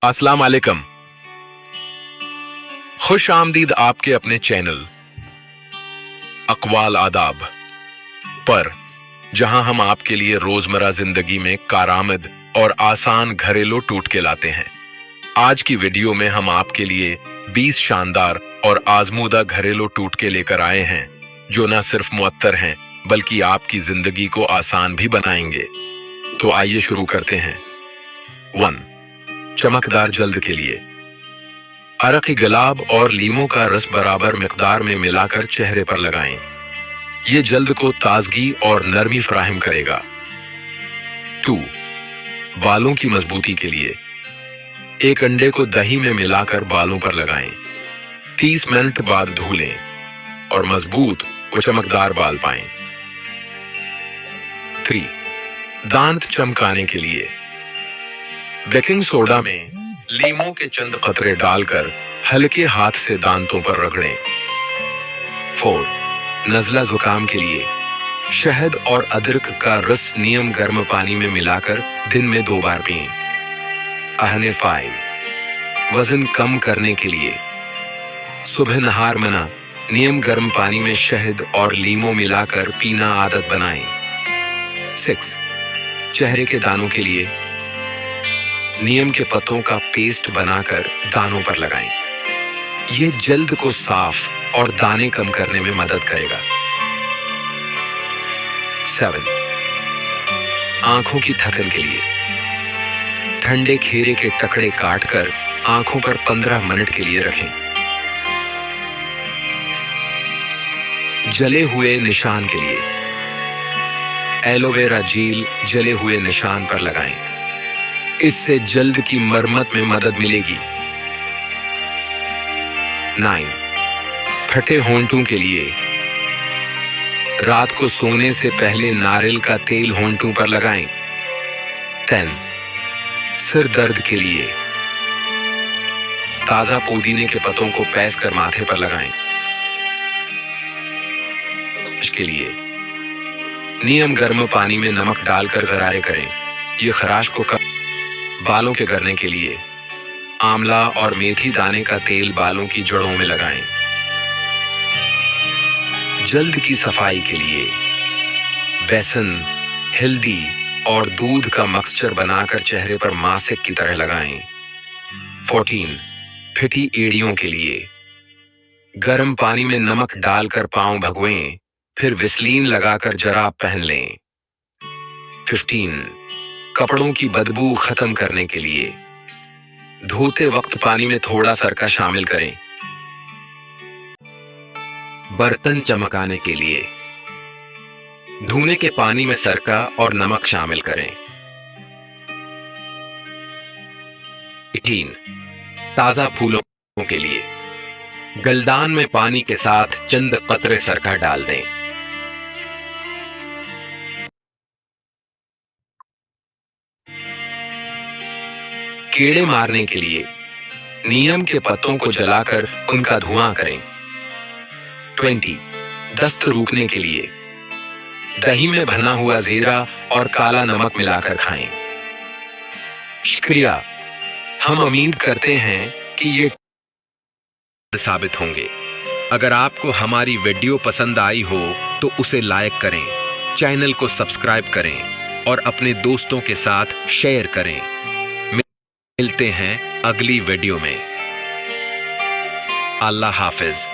अस्सलाम वालेकुम। खुश आमदीद आपके अपने चैनल अक़वाल आदाब पर, जहां हम आपके लिए रोजमर्रा जिंदगी में कारआमद और आसान घरेलू टोटके लाते हैं। आज की वीडियो में हम आपके लिए 20 शानदार और आजमूदा घरेलू टोटके लेकर आए हैं जो न सिर्फ मुअत्तर हैं बल्कि आपकी जिंदगी को आसान भी बनाएंगे। तो आइए शुरू करते हैं। 1. चमकदार जल्द के लिए अरक गुलाब और लीमों का रस बराबर मिकदार में मिलाकर चेहरे पर लगाएं। ये जल्द को ताजगी और नरमी फराहम करेगा। 2. बालों की मजबूती के लिए एक अंडे को दही में मिलाकर बालों पर लगाएं। 30 मिनट बाद धो लें और मजबूत व चमकदार बाल पाएं। 3. दांत चमकाने के लिए बेकिंग सोडा में लीमों के चंद कतरे डालकर हल्के हाथ से दांतों पर रगड़ें। 4. नज़ला जुकाम के लिए शहद और अदरक का रस नियम गर्म पानी में मिलाकर दिन में 2 बार पिएं। 5. वजन कम करने के लिए सुबह नहार मना नियम गर्म पानी में शहद और लीमों मिलाकर पीना आदत बनाएं। 6. चेहरे के दानों के लिए नीम के पत्तों का पेस्ट बनाकर दानों पर लगाएं। ये जल्द को साफ और दाने कम करने में मदद करेगा। 7. आंखों की थकन के लिए ठंडे खीरे के टुकड़े काटकर आंखों पर 15 मिनट के लिए रखें। जले हुए निशान के लिए एलोवेरा जेल जले हुए निशान पर लगाएं। इससे जल्द की मरम्मत में मदद मिलेगी। 9. फटे होंठों के लिए रात को सोने से पहले नारियल का तेल होंठों पर लगाएं। 10. सिर दर्द के लिए ताजा पुदीने के पत्तों को पैस कर माथे पर लगाएं। इसके लिए नियम गर्म पानी में नमक डालकर गरारे करें। ये खराश को बालों के गिरने के लिए आंवला और मेथी दाने का तेल बालों की जड़ों में लगाएं। जल्द की सफाई के लिए बेसन, हल्दी और दूध का मिक्सचर बनाकर चेहरे पर मास्क की तरह लगाएं। 14. फिटी एड़ियों के लिए गर्म पानी में नमक डालकर पांव भगोएं, फिर विस्लीन लगाकर जराब पहन लें। 15. कपड़ों की बदबू खत्म करने के लिए धोते वक्त पानी में थोड़ा सरका शामिल करें। बर्तन चमकाने के लिए धोने के पानी में सरका और नमक शामिल करें। 18. ताजा फूलों के लिए गलदान में पानी के साथ चंद कतरे सरका डाल दें। कीड़े मारने के लिए नीम के पत्तों को जलाकर उनका धुआं करें। 20. दस्त रोकने के लिए दही में भना हुआ जीरा और काला नमक मिलाकर खाएं। शुक्रिया। हम उम्मीद करते हैं कि ये साबित होंगे। अगर आपको हमारी वीडियो पसंद आई हो तो उसे लाइक करें, चैनल को सब्सक्राइब करें और अपने दोस्तों के साथ शेयर करें। मिलते हैं अगली वीडियो में। अल्लाह हाफिज।